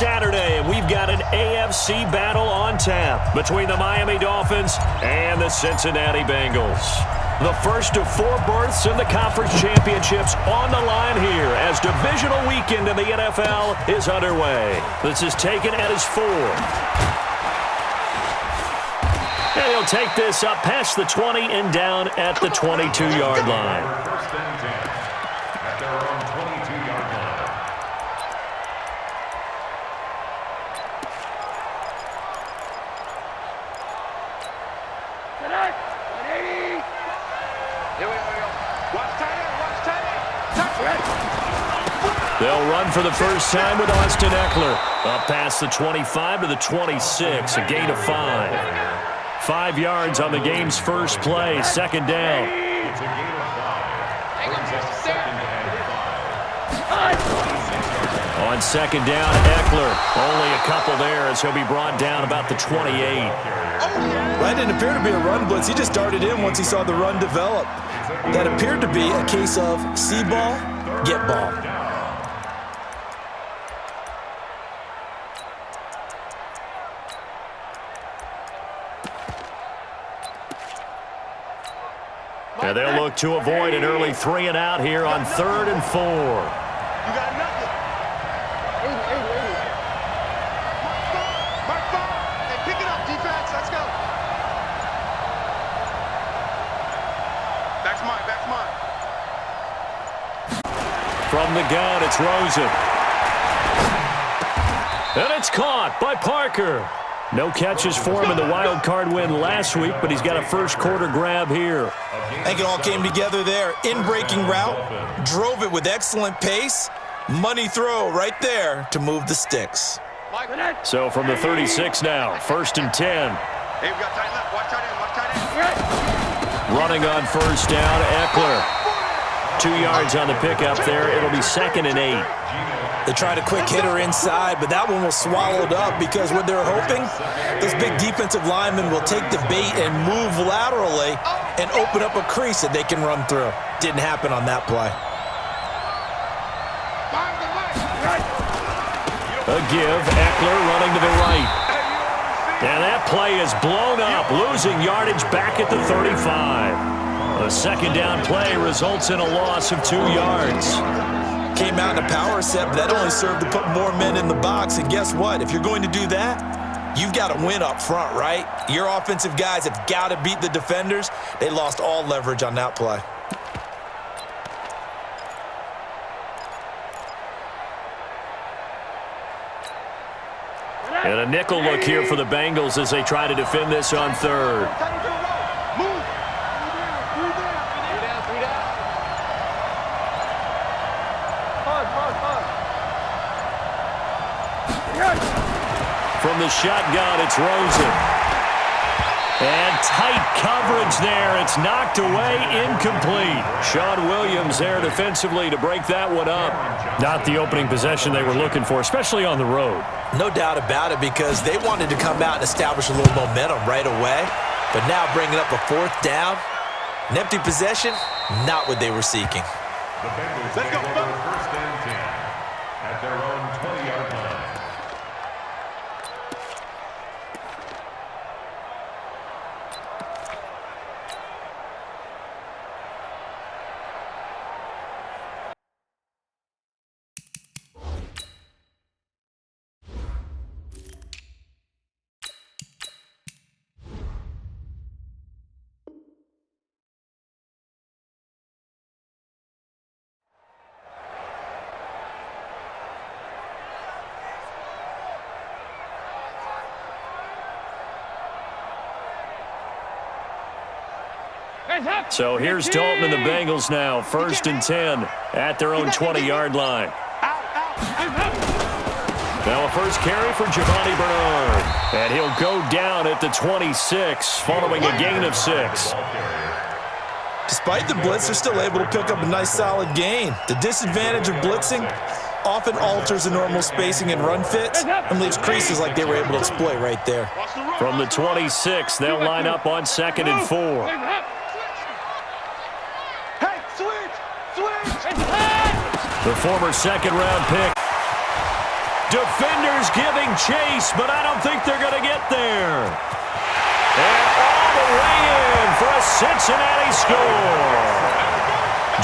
Saturday, and we've got an AFC battle on tap between the Miami Dolphins and the Cincinnati Bengals. The first of 4 berths in the conference championships on the line here as divisional weekend in the NFL is underway. This is taken at his 4. And he'll take this up past the 20 and down at the 22-yard line. First and 10 at their own 22-yard line. They'll run for the first time with Austin Eckler. Up past the 25 to the 26, a gain of 5. 5 yards on the game's first play, second down. It's a gain of 5. Brings up second and 5. On second down, Eckler. Only a couple there as he'll be brought down about the 28. That didn't appear to be a run blitz. He just darted in once he saw the run develop. That appeared to be a case of see ball, get ball. And they'll look to avoid an early 3 and out here on 3rd and 4. You got nothing. Mark ball. Hey, pick it up, defense. Let's go. Back's mine. Back's mine. From the gun, it's Rosen. And it's caught by Parker. No catches for him in the wild card win last week, but he's got a first quarter grab here. I think it all came together there. In-breaking route, drove it with excellent pace. Money throw right there to move the sticks. So from the 36 now, 1st and 10. Hey, we got tight left. Watch tight end. Watch tight end. Running on first down, Eckler. 2 yards on the pickup there. It'll be 2nd and 8. They tried a quick hitter inside, but that one was swallowed up because what they're hoping, those big defensive linemen will take the bait and move laterally and open up a crease that they can run through. Didn't happen on that play. A give, Eckler running to the right. And that play is blown up, losing yardage back at the 35. A second down play results in a loss of 2 yards. Came out in a power set, but that only served to put more men in the box. And guess what? If you're going to do that, you've got to win up front, right? Your offensive guys have got to beat the defenders. They lost all leverage on that play. And a nickel look here for the Bengals as they try to defend this on 3rd. From the shotgun, it's Rosen. And tight coverage there. It's knocked away, incomplete. Sean Williams there defensively to break that one up. Not the opening possession they were looking for, especially on the road. No doubt about it, because they wanted to come out and establish a little momentum right away. But now bringing up a 4th down, an empty possession, not what they were seeking. The Bengals take over 1st and 10 at their own 20-yard line. So here's Dalton and the Bengals now, 1st and 10 at their own 20-yard line. Now a first carry for Giovanni Bernard. And he'll go down at the 26 following a gain of 6. Despite the blitz, they're still able to pick up a nice solid gain. The disadvantage of blitzing often alters the normal spacing and run fits and leaves creases like they were able to exploit right there. From the 26, they'll line up on 2nd and 4. The former second-round pick. Defenders giving chase, but I don't think they're going to get there. And all the way in for a Cincinnati score.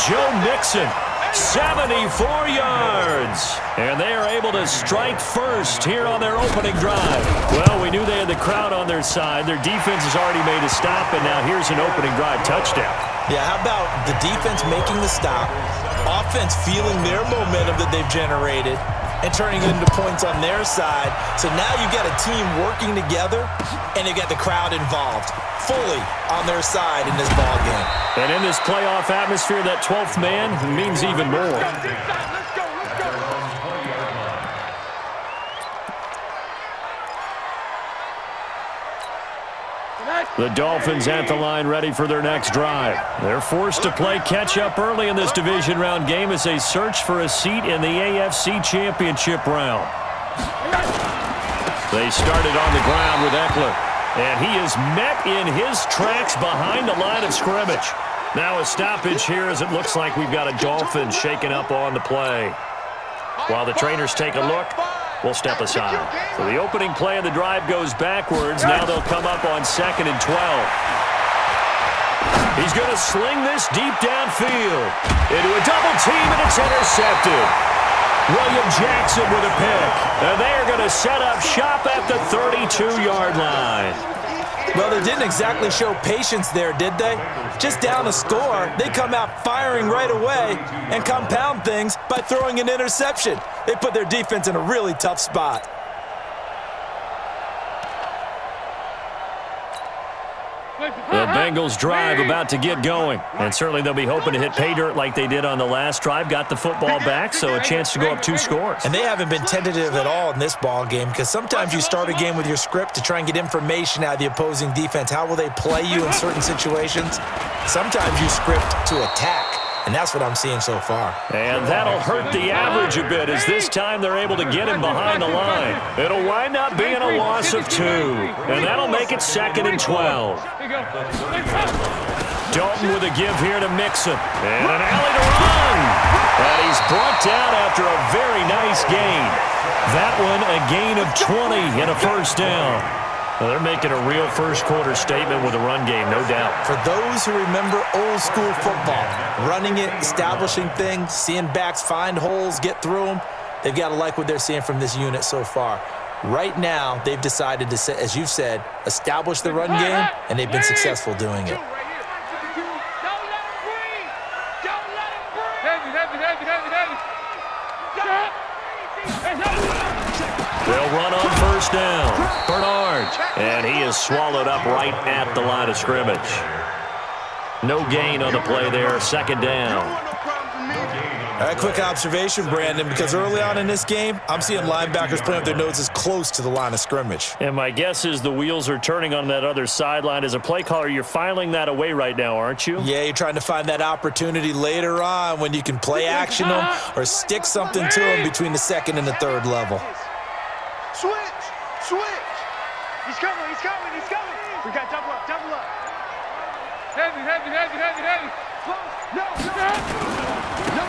Joe Mixon, 74 yards. And they are able to strike first here on their opening drive. Well, we knew they had the crowd on their side. Their defense has already made a stop, and now here's an opening drive touchdown. Yeah, how about the defense making the stop, offense feeling their momentum that they've generated, and turning it into points on their side. So now you've got a team working together, and you've got the crowd involved fully on their side in this ball game. And in this playoff atmosphere, that 12th man means even more. The Dolphins at the line ready for their next drive. They're forced to play catch-up early in this division round game as they search for a seat in the AFC Championship round. They started on the ground with Eckler, and he is met in his tracks behind the line of scrimmage. Now a stoppage here as it looks like we've got a Dolphin shaking up on the play. While the trainers take a look, we'll step aside. So the opening play of the drive goes backwards. Now they'll come up on 2nd and 12. He's going to sling this deep downfield into a double team, and it's intercepted. William Jackson with a pick. And they are going to set up shop at the 32-yard line. Well, they didn't exactly show patience there, did they? Just down a score, they come out firing right away and compound things by throwing an interception. They put their defense in a really tough spot. The Bengals drive about to get going. And certainly they'll be hoping to hit pay dirt like they did on the last drive. Got the football back, so a chance to go up 2 scores. And they haven't been tentative at all in this ball game because sometimes you start a game with your script to try and get information out of the opposing defense. How will they play you in certain situations? Sometimes you script to attack. And that's what I'm seeing so far. And that'll hurt the average a bit as this time they're able to get him behind the line. It'll wind up being a loss of 2. And that'll make it 2nd and 12. Dalton with a give here to Mixon. And an alley to run. And he's brought down after a very nice gain. That one a gain of 20 and a first down. Well, they're making a real first-quarter statement with a run game, no doubt. For those who remember old-school football, running it, establishing things, seeing backs find holes, get through them, they've got to like what they're seeing from this unit so far. Right now, they've decided to, as you've said, establish the run game, and they've been successful doing it. They'll run on first down. Bernard. And he is swallowed up right at the line of scrimmage. No gain on the play there. 2nd down. A quick observation, Brandon, because early on in this game, I'm seeing linebackers playing with their noses close to the line of scrimmage. And my guess is the wheels are turning on that other sideline. As a play caller, you're filing that away right now, aren't you? Yeah, you're trying to find that opportunity later on when you can play action them or stick something to them between the 2nd and the 3rd level. Switch! He's coming! We got double up! Heavy!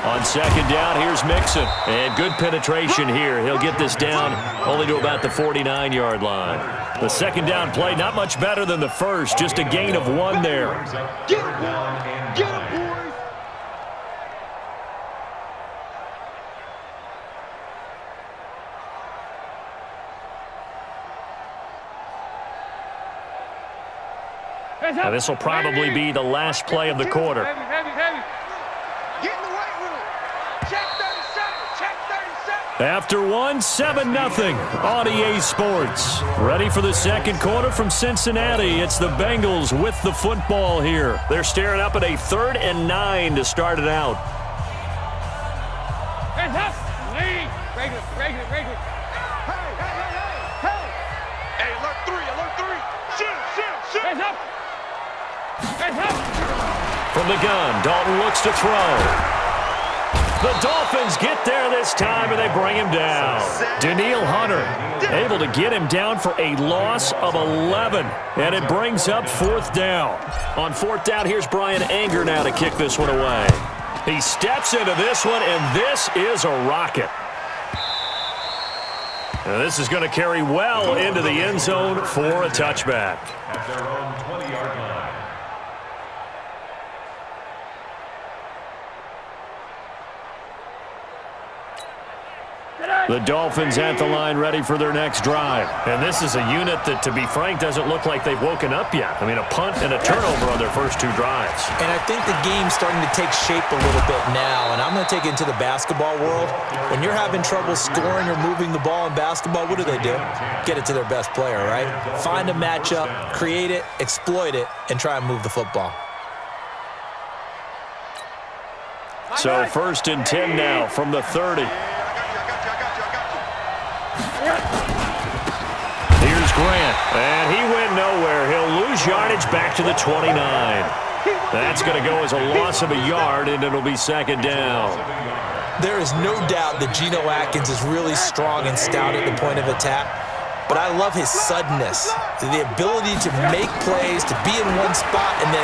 On 2nd down, here's Mixon. And good penetration here. He'll get this down only to about the 49-yard line. The 2nd down play, not much better than the first. Just a gain of 1 there. Get him, boys! Now, this will probably be the last play of the quarter. Heavy. Get in the weight room. Check 37. After 1, 7-0 on EA Sports. Ready for the 2nd quarter from Cincinnati. It's the Bengals with the football here. They're staring up at a 3rd and 9 to start it out. Regular. Hey, alert 3. Shoot. Hands up. From the gun, Dalton looks to throw. The Dolphins get there this time, and they bring him down. Danielle Hunter able to get him down for a loss of 11, and it brings up 4th down. On 4th down, here's Brian Anger now to kick this one away. He steps into this one, and this is a rocket. And this is going to carry well into the end zone for a touchback. At their own 20-yard line. The Dolphins at the line ready for their next drive. And this is a unit that, to be frank, doesn't look like they've woken up yet. I mean, a punt and a turnover on their first two drives. And I think the game's starting to take shape a little bit now, and I'm going to take it into the basketball world. When you're having trouble scoring or moving the ball in basketball, what do? Get it to their best player, right? Find a matchup, create it, exploit it, and try and move the football. So 1st and 10 now from the 30. Here's Grant, and he went nowhere. He'll lose yardage back to the 29. That's going to go as a loss of a yard, and it'll be 2nd down. There is no doubt that Geno Atkins is really strong and stout at the point of attack, but I love his suddenness, the ability to make plays, to be in one spot, and then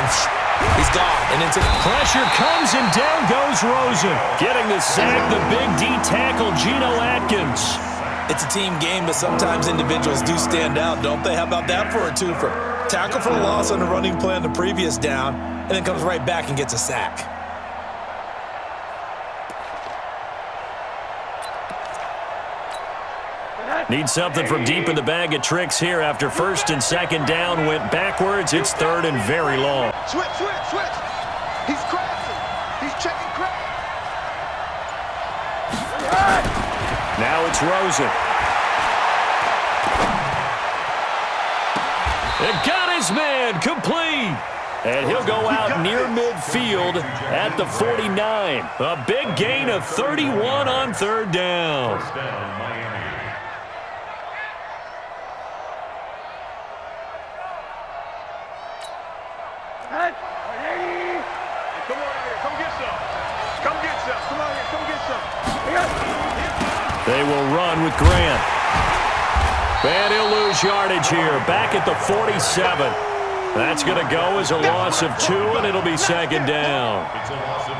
he's gone. And into pressure comes, and down goes Rosen. Getting the sack, the big D tackle, Geno Atkins. It's a team game, but sometimes individuals do stand out, don't they? How about that for a twofer? Tackle for a loss on the running play on the previous down, and then comes right back and gets a sack. Need something from deep in the bag of tricks here after 1st and 2nd down went backwards. It's 3rd and very long. Switch. He's crashing. He's checking crash. Now it's Rosen. It got his man complete. And he'll go out near midfield at the 49. A big gain of 31 on 3rd down. First down, Miami. Come on here. Come get some. Come get some. Come on here. Come get some. They will run with Grant. And he'll lose yardage here. Back at the 47. That's going to go as a loss of 2, and it'll be 2nd down.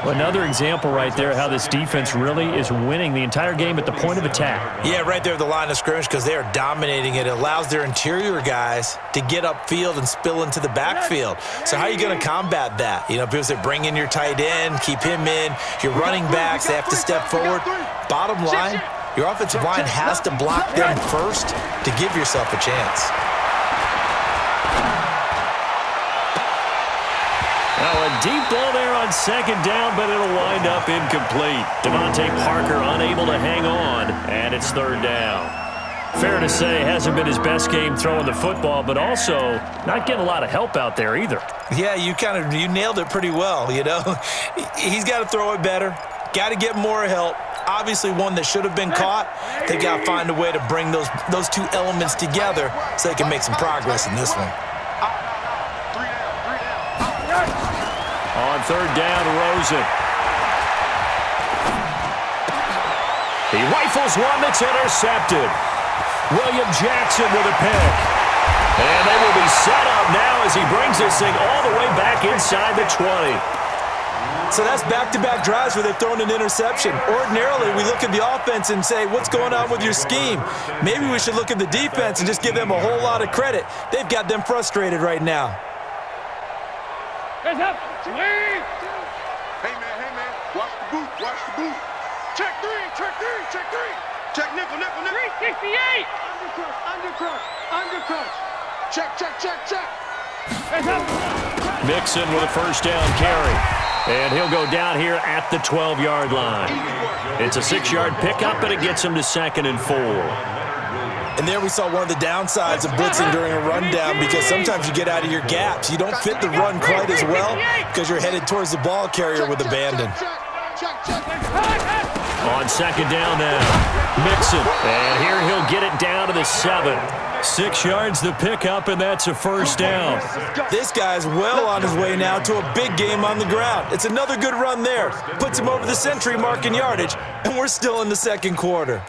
Well, another example right there how this defense really is winning the entire game at the point of attack. Yeah, right there at the line of scrimmage because they are dominating it. It allows their interior guys to get upfield and spill into the backfield. So how are you going to combat that? You know, people say bring in your tight end, keep him in. Your running backs, they have to step forward. Bottom line, your offensive line has to block them first to give yourself a chance. Now a deep ball there on 2nd down, but it'll wind up incomplete. Devontae Parker unable to hang on, and it's 3rd down. Fair to say, hasn't been his best game throwing the football, but also not getting a lot of help out there either. Yeah, you nailed it pretty well, you know. He's got to throw it better, got to get more help. Obviously one that should have been caught. They got to find a way to bring those two elements together so they can make some progress in this one. On 3rd down, Rosen. He rifles one that's intercepted. William Jackson with a pick. And they will be set up now as he brings this thing all the way back inside the 20. So that's back-to-back drives where they've thrown an interception. Ordinarily, we look at the offense and say, what's going on with your scheme? Maybe we should look at the defense and just give them a whole lot of credit. They've got them frustrated right now. Hey, man. Watch the boot. Check three. Check nickel. 368. Undercut. Check. Mixon with a 1st down carry. And he'll go down here at the 12-yard line. It's a 6-yard pickup, and it gets him to 2nd and 4. And there we saw one of the downsides of blitzing during a rundown because sometimes you get out of your gaps. You don't fit the run quite as well because you're headed towards the ball carrier with abandon. On 2nd down now, Mixon. And here he'll get it down to the 7. 6 yards the pickup, and that's a 1st down. This guy's well on his way now to a big game on the ground. It's another good run there. Puts him over the century mark in yardage, and we're still in the 2nd quarter.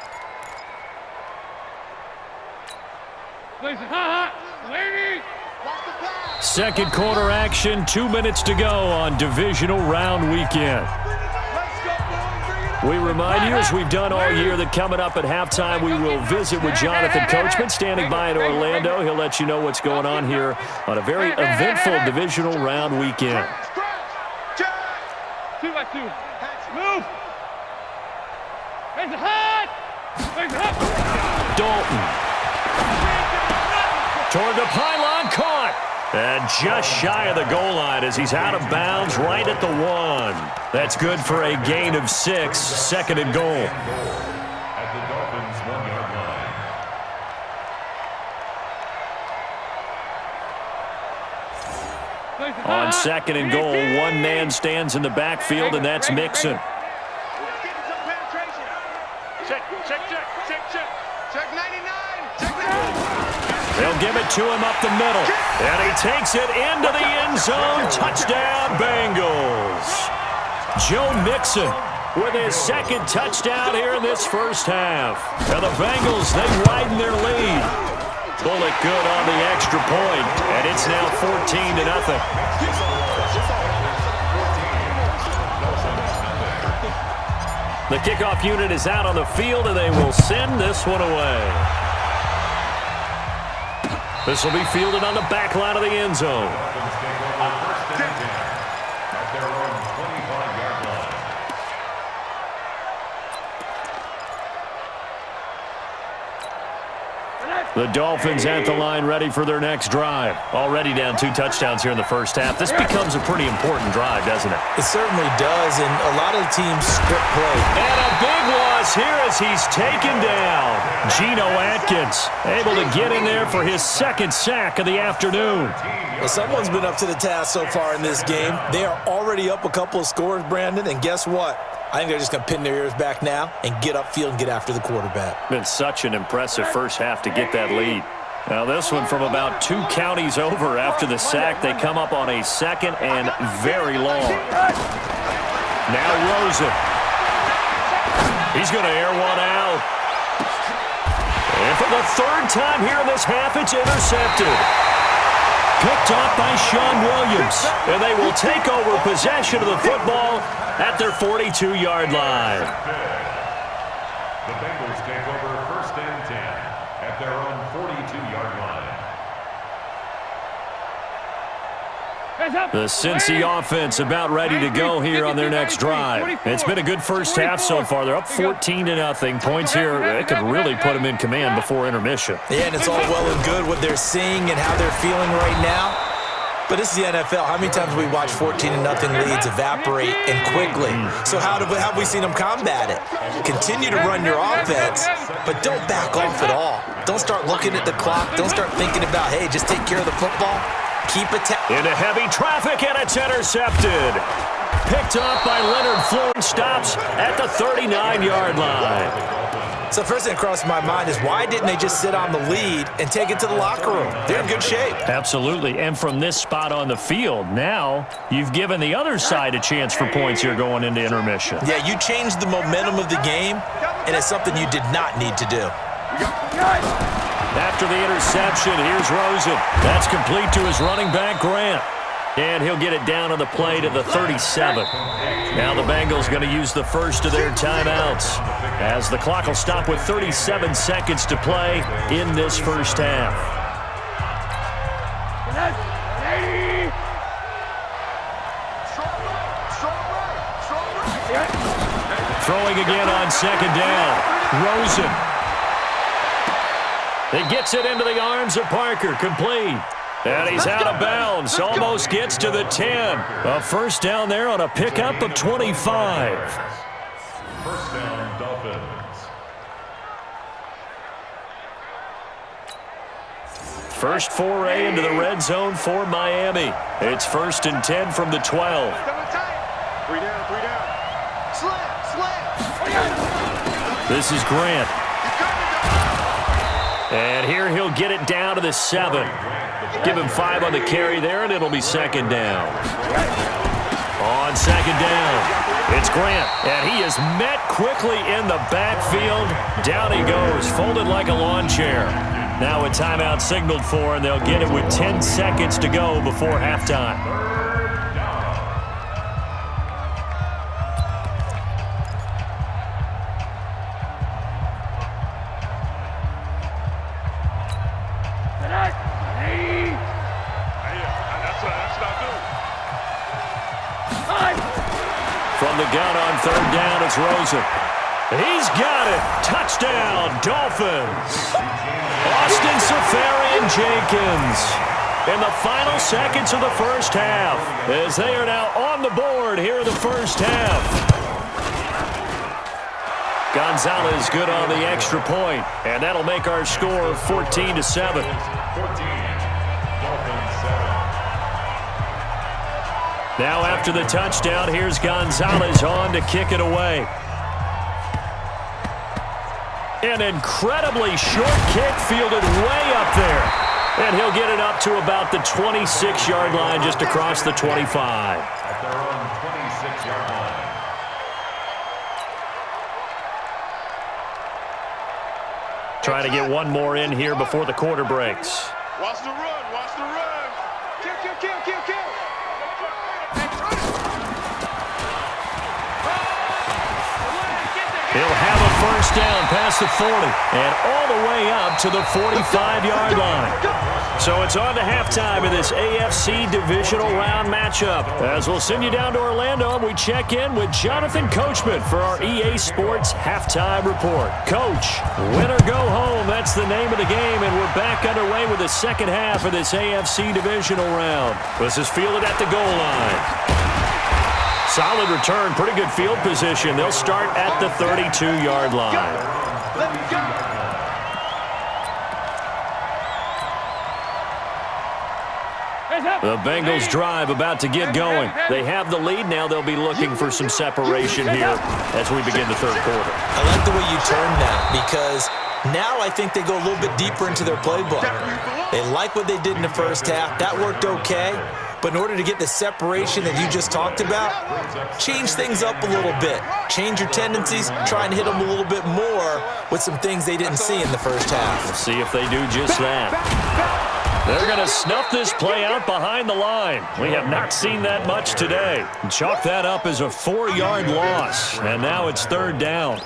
Second quarter action, 2 minutes to go on divisional round weekend. Let's go, boys. Bring it We remind you, as we've done all year, that coming up at halftime, we will visit with Jonathan Coachman, standing by in Orlando. He'll let you know what's going on here on a very eventful divisional round weekend. 2 by 2. Move. Raise the head. Raise the head. Dalton. Toward the pylon, caught. And just shy of the goal line as he's out of bounds right at the 1. That's good for a gain of 6, second and goal. At the Dolphins' 1-yard line. On second and goal, one man stands in the backfield, and that's Mixon. Check 99. Check 99. They'll give it to him up the middle, and he takes it into the end zone. Touchdown, Bengals. Joe Mixon with his second touchdown here in this first half. Now the Bengals, they widen their lead. Bullet good on the extra point, and it's now 14-0. The kickoff unit is out on the field, and they will send this one away. This will be fielded on the back line of the end zone. Dolphins take over first and 10 at their own 25-yard line. The Dolphins at the line, ready for their next drive. Already down 2 touchdowns here in the first half. This becomes a pretty important drive, doesn't it? It certainly does, and a lot of teams script play. And a big loss here as he's taken down. Geno Atkins able to get in there for his second sack of the afternoon. Well, someone's been up to the task so far in this game. They are already up a couple of scores, Brandon, and guess what? I think they're just going to pin their ears back now and get upfield and get after the quarterback. Been such an impressive first half to get that lead. Now this one from about 2 counties over after the sack. They come up on a second and very long. Now Rosen. He's going to air one out. And for the 3rd time here in this half, it's intercepted. Picked off by Sean Williams. And they will take over possession of the football at their 42-yard line. The Bengals take over first and 10 at their own 42-yard line. The Cincy offense about ready to go here on their next drive. It's been a good first half so far. They're up 14-0. Points here, it could really put them in command before intermission. Yeah, and it's all well and good what they're seeing and how they're feeling right now. But this is the NFL. How many times have we watched 14-0 leads evaporate and quickly? So how have we seen them combat it? Continue to run your offense, but don't back off at all. Don't start looking at the clock. Don't start thinking about, hey, just take care of the football. Keep it into heavy traffic, and it's intercepted. Picked up by Leonard Floyd. Stops at the 39-yard line. So first thing that crossed my mind is why didn't they just sit on the lead and take it to the locker room? They're in good shape. Absolutely, and from this spot on the field, now you've given the other side a chance for points here going into intermission. Yeah, you changed the momentum of the game, and it's something you did not need to do. After the interception, here's Rosen. That's complete to his running back, Grant. And he'll get it down on the play to the 37. Now the Bengals going to use the first of their timeouts as the clock will stop with 37 seconds to play in this first half. Throwing again on second down. Rosen. He gets it into the arms of Parker. Complete. And he's out of bounds. Almost gets to the 10. A first down there on a pickup of 25. First down, Dolphins. First foray into the red zone for Miami. It's 1st and 10 from the 12. 3 down. Slam. This is Grant. And here he'll get it down to the 7. Give him 5 on the carry there, and it'll be second down. On second down, it's Grant, and he is met quickly in the backfield. Down he goes, folded like a lawn chair. Now a timeout signaled for, and they'll get it with 10 seconds to go before halftime. the gun on third down. It's Rosen. He's got it. Touchdown, Dolphins. Austin Seferian-Jenkins in the final seconds of the first half, as they are now on the board here in the first half. Gonzalez good on the extra point, and that'll make our score 14-7. Now after the touchdown, here's Gonzalez on to kick it away. An incredibly short kick fielded way up there. And he'll get it up to about the 26-yard line, just across the 25. At their own 26-yard line. Trying to get one more in here before the quarter breaks. Watch the run. Watch the run. Kill. He'll have a first down past the 40 and all the way up to the 45-yard line. So it's on to halftime in this AFC divisional round matchup. As we'll send you down to Orlando, we check in with Jonathan Coachman for our EA Sports halftime report. Coach, win or go home, that's the name of the game, and we're back underway with the second half of this AFC divisional round. This is fielded at the goal line. Solid return, pretty good field position. They'll start at the 32-yard line. Let's go. The Bengals drive about to get going. They have the lead now. They'll be looking for some separation here as we begin the third quarter. I like the way you turn that, because now I think they go a little bit deeper into their playbook. They like what they did in the first half. That worked okay. But in order to get the separation that you just talked about, change things up a little bit. Change your tendencies, try and hit them a little bit more with some things they didn't see in the first half. We'll see if they do just that. They're going to snuff this play out behind the line. We have not seen that much today. Chalk that up as a 4-yard loss, and now it's third down.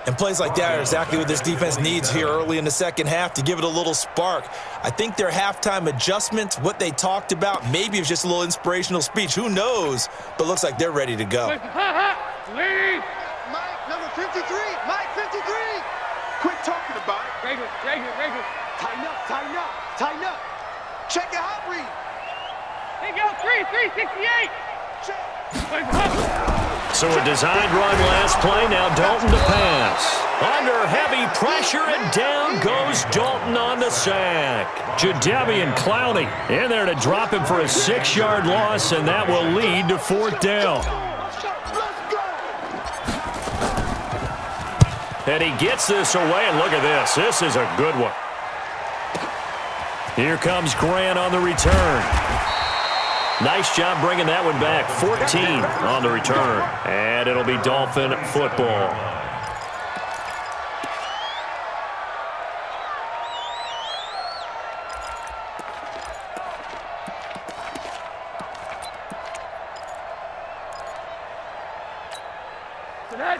And plays like that are exactly what this defense needs here early in the second half to give it a little spark. I think their halftime adjustments, what they talked about, maybe it was just a little inspirational speech. Who knows? But looks like they're ready to go. Lead. Mike, number 53. Mike, 53. Quit talking about it. Regular. Tighten up. Check your hot read. They go 368. So a designed run last play. Now Dalton to pass. Under heavy pressure, and down goes Dalton on the sack. Jadeveon Clowney in there to drop him for a 6-yard loss, and that will lead to fourth down. And he gets this away, and look at this. This is a good one. Here comes Grant on the return. Nice job bringing that one back. 14 on the return. And it'll be Dolphin football.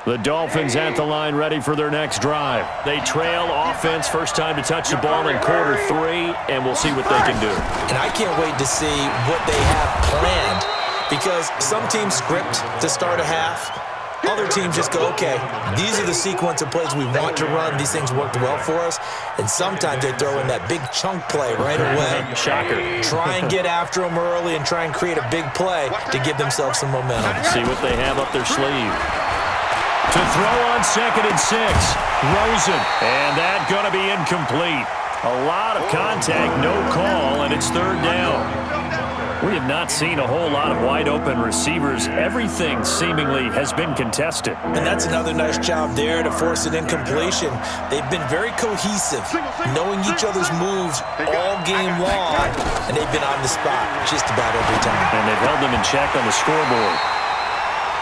The Dolphins at the line, ready for their next drive. They trail offense, first time to touch the ball in quarter 3, and we'll see what they can do. And I can't wait to see what they have planned, because some teams script to start a half. Other teams just go, okay, these are the sequence of plays we want to run. These things worked well for us. And sometimes they throw in that big chunk play right away. Shocker. Try and get after them early and try and create a big play to give themselves some momentum. See what they have up their sleeve. To throw on 2nd and 6, Rosen. And that going to be incomplete. A lot of contact, no call, and it's third down. We have not seen a whole lot of wide-open receivers. Everything seemingly has been contested. And that's another nice job there to force an incompletion. They've been very cohesive, knowing each other's moves all game long, and they've been on the spot just about every time. And they've held them in check on the scoreboard.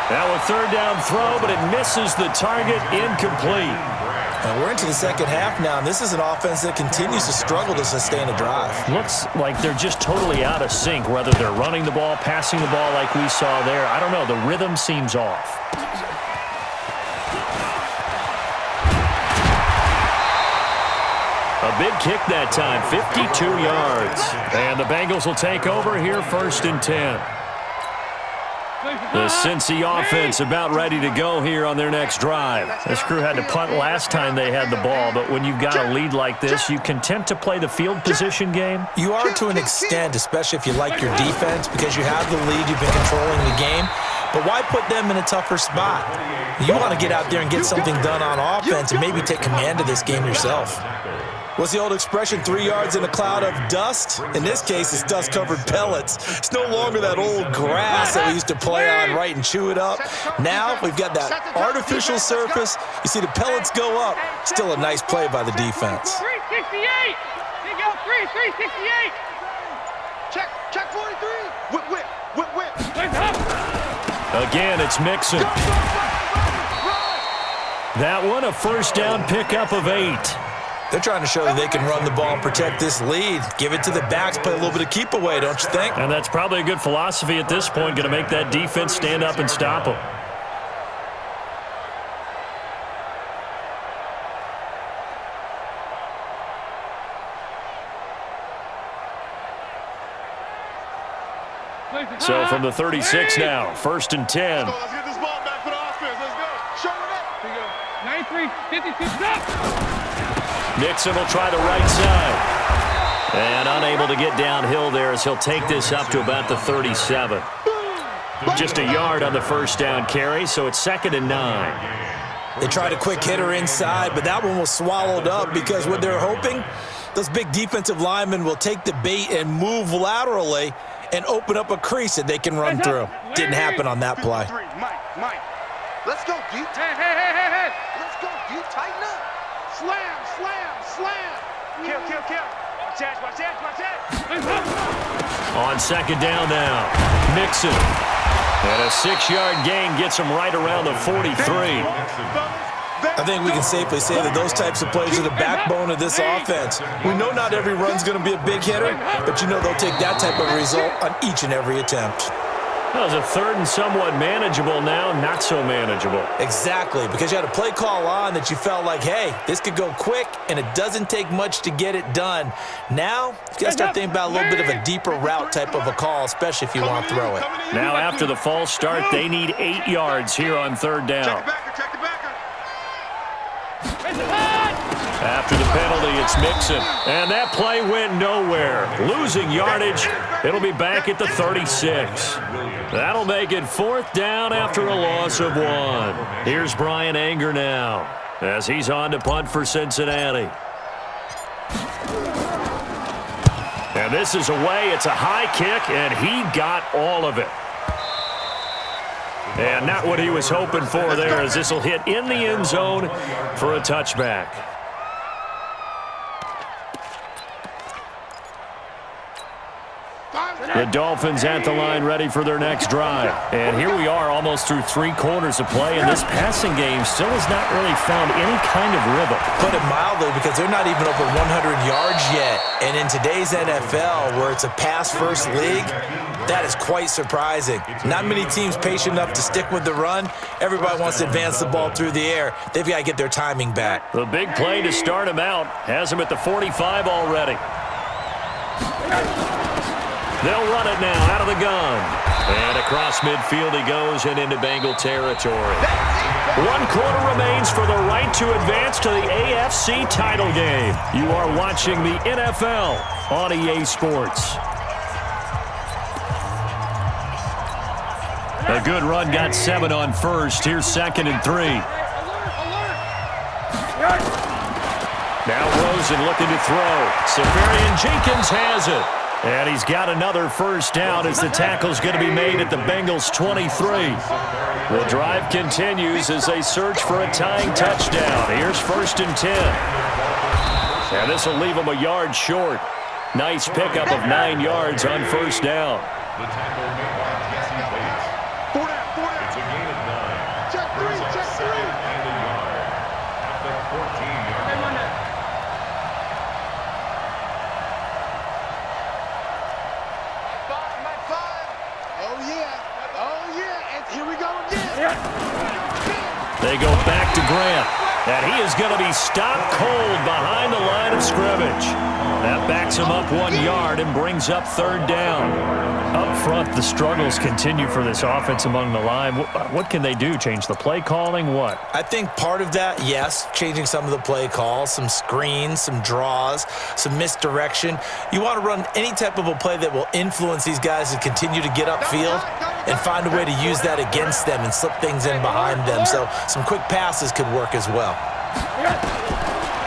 Now a third down throw, but it misses the target, incomplete. And we're into the second half now, and this is an offense that continues to struggle to sustain a drive. Looks like they're just totally out of sync, whether they're running the ball, passing the ball like we saw there. I don't know, the rhythm seems off. A big kick that time, 52 yards. And the Bengals will take over here, 1st and 10. The Cincy offense about ready to go here on their next drive. This crew had to punt last time they had the ball, but when you've got a lead like this, you can tempt to play the field position game. You are to an extent, especially if you like your defense, because you have the lead, you've been controlling the game. But why put them in a tougher spot? You want to get out there and get something done on offense and maybe take command of this game yourself. What's the old expression, 3 yards in a cloud of dust? In this case, it's dust-covered pellets. It's no longer that old grass that we used to play on, right, and chew it up. Now we've got that artificial surface. You see the pellets go up. Still a nice play by the defense. 368. Big out 368. Check 43. Whip. Again, it's Mixon. That one, a first down pickup of 8. They're trying to show that they can run the ball and protect this lead. Give it to the backs, play a little bit of keep away, don't you think? And that's probably a good philosophy at this point, going to make that defense stand up and stop them. So from the 36 now, 1st and 10. Let's get this ball back for the offense. Let's go. Show it up. Here you go. 93, 56, stop. Nixon will try the right side. And unable to get downhill there as he'll take this up to about the 37. Just a yard on the first down carry, so it's 2nd and 9. They tried a quick hitter inside, but that one was swallowed up because what they're hoping, those big defensive linemen will take the bait and move laterally and open up a crease that they can run through. Didn't happen on that play. Mike. Let's go, D. Hey. Let's go, D. Tighten up. Slam. Kill. Watch that. On 2nd down now, Mixon. And a 6-yard gain gets him right around the 43. I think we can safely say that those types of plays are the backbone of this offense. We know not every run's going to be a big hitter, but you know they'll take that type of result on each and every attempt. That was a 3rd and somewhat manageable now, not so manageable. Exactly, because you had a play call on that you felt like, hey, this could go quick, and it doesn't take much to get it done. Now, you got to start thinking about a little bit of a deeper route type of a call, especially if you want to throw it. Now, after the false start, they need 8 yards here on 3rd down. Check the backer. After the penalty, it's Mixon. And that play went nowhere. Losing yardage. It'll be back at the 36. That'll make it 4th down after a loss of 1. Here's Brian Anger now as he's on to punt for Cincinnati. And this is away. It's a high kick, and he got all of it. And not what he was hoping for there, as this will hit in the end zone for a touchback. The Dolphins at the line ready for their next drive. And here we are almost through 3 quarters of play, and this passing game still has not really found any kind of rhythm. Put it mildly, because they're not even over 100 yards yet. And in today's NFL, where it's a pass-first league, that is quite surprising. Not many teams patient enough to stick with the run. Everybody wants to advance the ball through the air. They've got to get their timing back. The big play to start him out has him at the 45 already. They'll run it now out of the gun. And across midfield he goes and into Bengal territory. 1 quarter remains for the right to advance to the AFC title game. You are watching the NFL on EA Sports. A good run got 7 on first. Here's 2nd and 3. Now Rosen looking to throw. Safarian Jenkins has it. And he's got another first down as the tackle's going to be made at the Bengals' 23. The drive continues as they search for a tying touchdown. Here's 1st and 10. And this will leave them a yard short. Nice pickup of 9 yards on first down. The tackle made by Jesse Bates. It's a gain of 9. Check 3. And a yard at the 14-yard line. Oh yeah, and here we go again. They go back to Grant, and he is going to be stopped cold behind the line of scrimmage. That backs him up 1 yard and brings up third down. Up front, the struggles continue for this offense among the line. What can they do? Change the play calling? What? I think part of that, yes, changing some of the play calls, some screens, some draws, some misdirection. You want to run any type of a play that will influence these guys to continue to get upfield and find a way to use that against them and slip things in behind them. So some quick passes could work as well.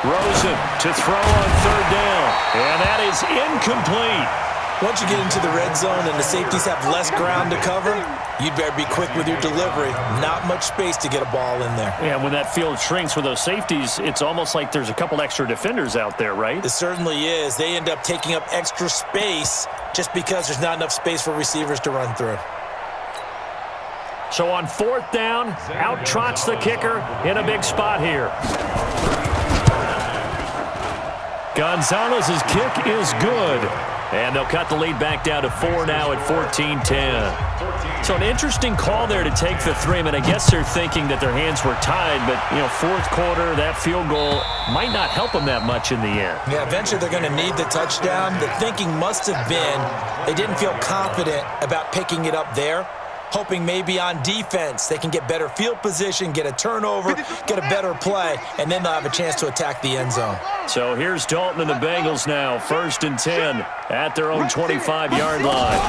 Rosen to throw on third down, and that is incomplete. Once you get into the red zone and the safeties have less ground to cover, you better be quick with your delivery. Not much space to get a ball in there. Yeah, when that field shrinks with those safeties, it's almost like there's a couple extra defenders out there, right? It certainly is. They end up taking up extra space just because there's not enough space for receivers to run through. So on fourth down, out trots the kicker in a big spot here. Gonzalez's kick is good. And they'll cut the lead back down to 4 now at 14-10. So an interesting call there to take the 3. I mean, I guess they're thinking that their hands were tied, but, fourth quarter, that field goal might not help them that much in the end. Yeah, eventually they're going to need the touchdown. The thinking must have been they didn't feel confident about picking it up there, hoping maybe on defense they can get better field position, get a turnover, get a better play, and then they'll have a chance to attack the end zone. So here's Dalton and the Bengals now, 1st and 10 at their own 25-yard line.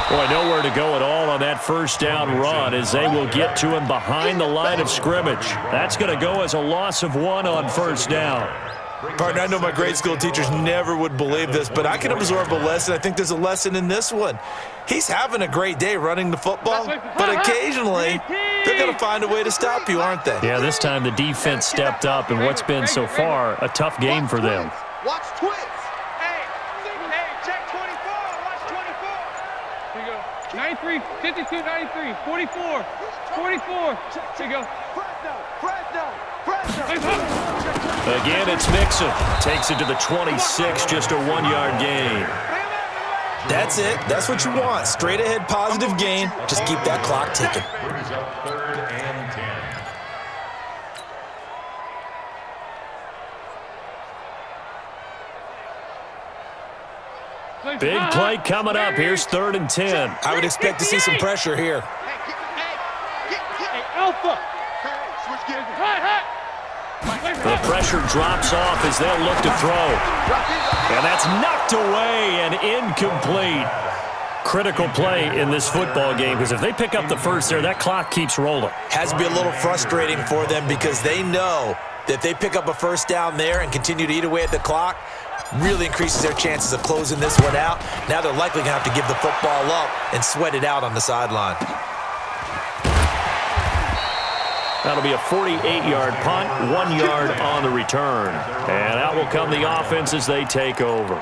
Boy, nowhere to go at all on that first down run as they will get to him behind the line of scrimmage. That's going to go as a loss of 1 on first down. Partner, I know my grade school teachers never would believe this, but I can absorb a lesson. I think there's a lesson in this one. He's having a great day running the football, but occasionally they're going to find a way to stop you, aren't they? Yeah, this time the defense stepped up in what's been so far a tough game for them. Watch twins. Hey, check 24. Watch 24. Here you go. 93, 52, 93, 44, 44. Here you go. Fresno. Again, it's Mixon. Takes it to the 26, just a 1-yard gain. That's it. That's what you want. Straight ahead, positive gain. Just keep that clock ticking. Brings up 3rd and 10. Big play coming up. Here's 3rd and 10. I would expect to see some pressure here. Hey, Alpha. Switch gears. The pressure drops off as they'll look to throw. And that's knocked away and incomplete. Critical play in this football game because if they pick up the first there, that clock keeps rolling. Has to be a little frustrating for them because they know that if they pick up a first down there and continue to eat away at the clock, really increases their chances of closing this one out. Now they're likely going to have to give the football up and sweat it out on the sideline. That'll be a 48-yard punt, 1 yard on the return. And out will come the offense as they take over.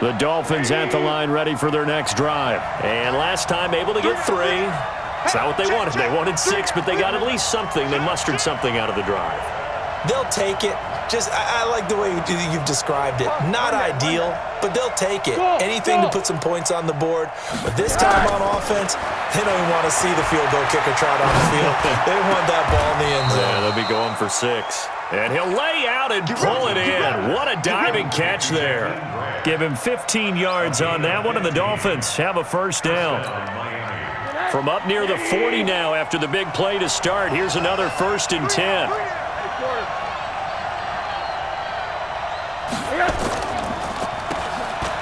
The Dolphins at the line ready for their next drive. And last time able to get 3. It's not what they wanted. They wanted 6, but they got at least something. They mustered something out of the drive. They'll take it. I like the way you've described it. Not ideal, but they'll take it. Anything to put some points on the board. But this time on offense, they don't even want to see the field goal kicker trot on the field. They want that ball in the end zone. Yeah, they'll be going for 6. And he'll lay out and pull it in. What a diving catch there. Give him 15 yards on that one, and the Dolphins have a first down. From up near the 40 now after the big play to start, here's another 1st and 10.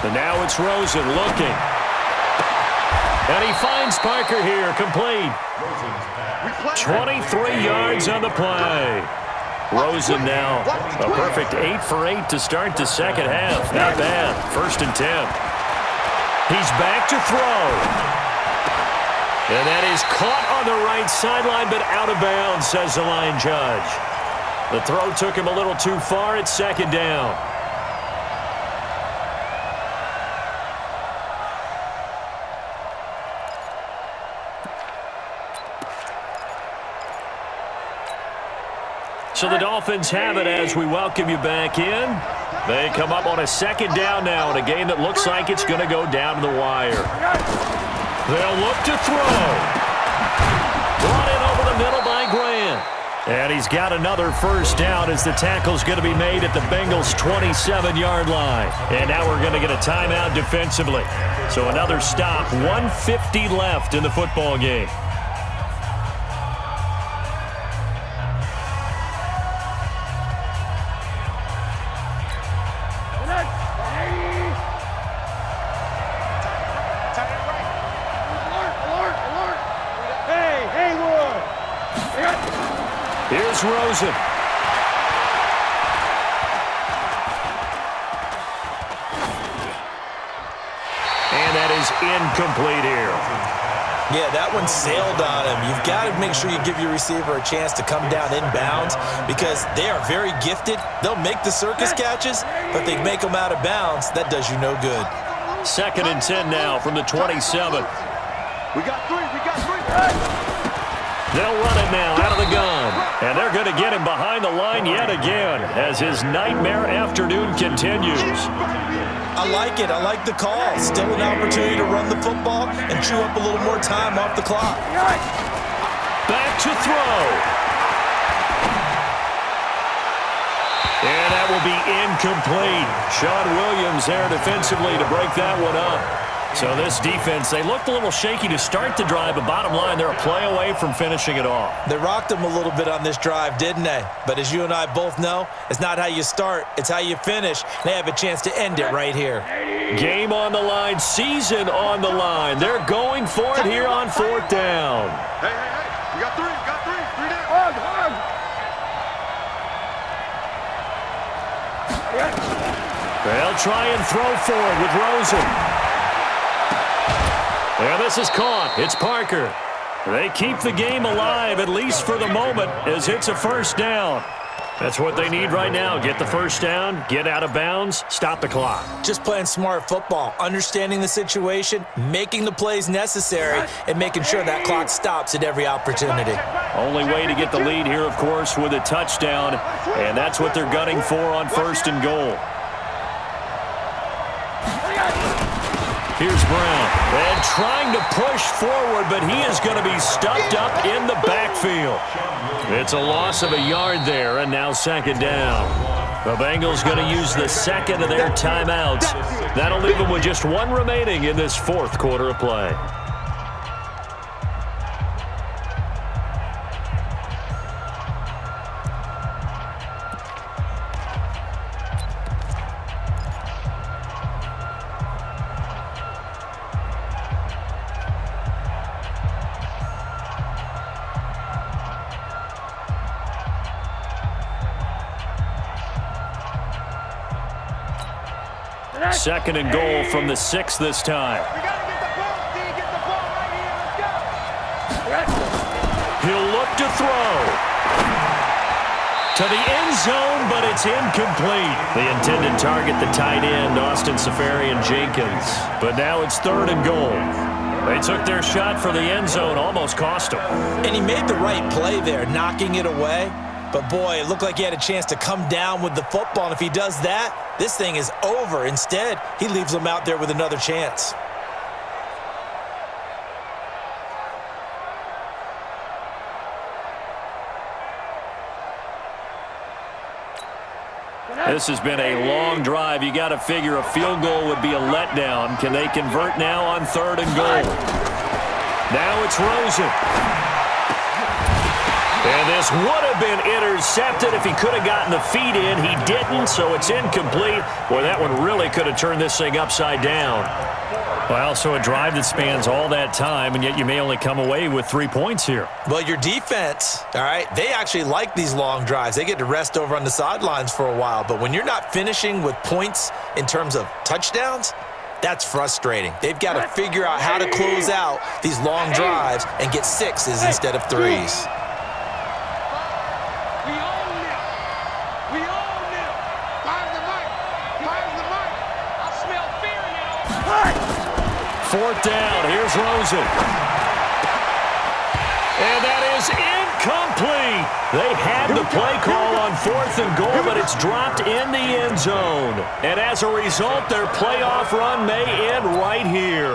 And now it's Rosen looking. And he finds Parker here, complete. 23 yards on the play. Rosen now a perfect 8 for 8 to start the second half. Not bad. 1st and 10. He's back to throw. And that is caught on the right sideline, but out of bounds, says the line judge. The throw took him a little too far. It's 2nd down. So the Dolphins have it as we welcome you back in. They come up on a 2nd down now in a game that looks like it's going to go down to the wire. They'll look to throw. Brought in over the middle by Grant. And he's got another first down as the tackle's going to be made at the Bengals' 27-yard line. And now we're going to get a timeout defensively. So another stop, 1:50 left in the football game. Here's Rosen. And that is incomplete here. Yeah, that one sailed on him. You've got to make sure you give your receiver a chance to come down inbounds because they are very gifted. They'll make the circus catches, but they make them out of bounds. That does you no good. 2nd and 10 now from the 27. We got three. They'll run it now out of the gun. And they're going to get him behind the line yet again as his nightmare afternoon continues. I like it. I like the call. Still an opportunity to run the football and chew up a little more time off the clock. Back to throw. And that will be incomplete. Sean Williams there defensively to break that one up. So this defense, they looked a little shaky to start the drive, but bottom line, they're a play away from finishing it off. They rocked them a little bit on this drive, didn't they? But as you and I both know, it's not how you start, it's how you finish. They have a chance to end it right here. Game on the line, season on the line. They're going for it here on 4th down. Hey. We got three. Three down. They'll try and throw forward with Rosen. And this is caught. It's Parker. They keep the game alive, at least for the moment, as it's a first down. That's what they need right now. Get the first down, get out of bounds, stop the clock. Just playing smart football, understanding the situation, making the plays necessary, and making sure that clock stops at every opportunity. Only way to get the lead here, of course, with a touchdown, and that's what they're gunning for on 1st and goal. Here's Brown, and trying to push forward, but he is going to be stuffed up in the backfield. It's a loss of a yard there, and now 2nd down. The Bengals going to use the 2nd of their timeouts. That'll leave them with just 1 remaining in this 4th quarter of play. Second and goal from the 6 this time. We got to get the ball, D. Get the ball right here. Let's go. He'll look to throw. To the end zone, but it's incomplete. The intended target, the tight end, Austin Seferian-Jenkins. But now it's 3rd and goal. They took their shot for the end zone, almost cost them. And he made the right play there, knocking it away. But, boy, it looked like he had a chance to come down with the football. And if he does that, this thing is over. Instead, he leaves them out there with another chance. This has been a long drive. You got to figure a field goal would be a letdown. Can they convert now on 3rd and goal? Now it's Rosen. And this would have been intercepted if he could have gotten the feet in. He didn't, so it's incomplete. Boy, that one really could have turned this thing upside down. Well, so a drive that spans all that time, and yet you may only come away with 3 points here. Well, your defense, all right, they actually like these long drives. They get to rest over on the sidelines for a while. But when you're not finishing with points in terms of touchdowns, that's frustrating. They've got to figure out how to close out these long drives and get 6s instead of 3s. Fourth down, here's Rosen. And that is incomplete. They had the play call on 4th and goal, but it's dropped in the end zone. And as a result, their playoff run may end right here.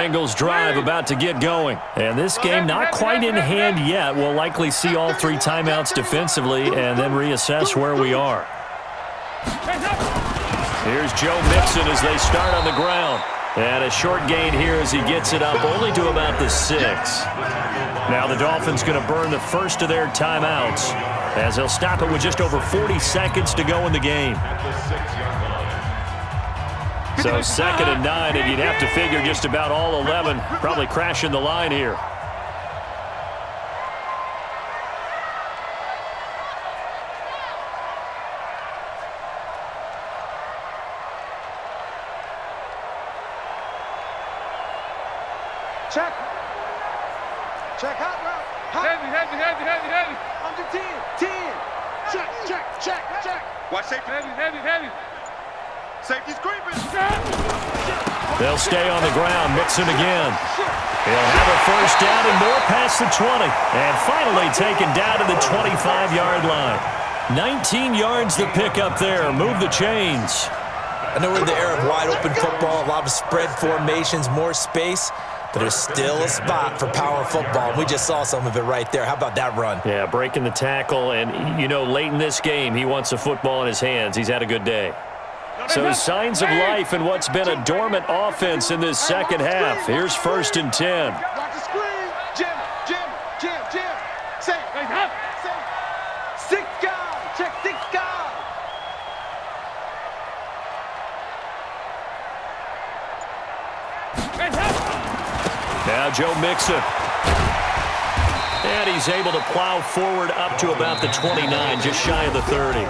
Bengals drive about to get going. And this game not quite in hand yet. We'll likely see all 3 timeouts defensively and then reassess where we are. Here's Joe Mixon as they start on the ground. And a short gain here as he gets it up only to about the 6. Now the Dolphins going to burn the first of their timeouts as they'll stop it with just over 40 seconds to go in the game. So 2nd and 9, and you'd have to figure just about all 11 probably crashing the line here. Check. Check hot route. Heavy. Under 10. 10. Check. Watch safety. Heavy. Safety's creeping. They'll stay on the ground. Mixon again. He'll have a first down and more past the 20. And finally taken down to the 25-yard line. 19 yards the pick up there. Move the chains. I know we're in the era of wide-open football, a lot of spread formations, more space, but there's still a spot for power football. We just saw some of it right there. How about that run? Yeah, breaking the tackle, and, you know, late in this game, he wants the football in his hands. He's had a good day. So signs of life in what's been a dormant offense in this second half. Here's 1st and 10. Watch the screen. Jim. Safe. Safe. 6 guys. Check 6 guys. Now Joe Mixon. And he's able to plow forward up to about the 29, just shy of the 30.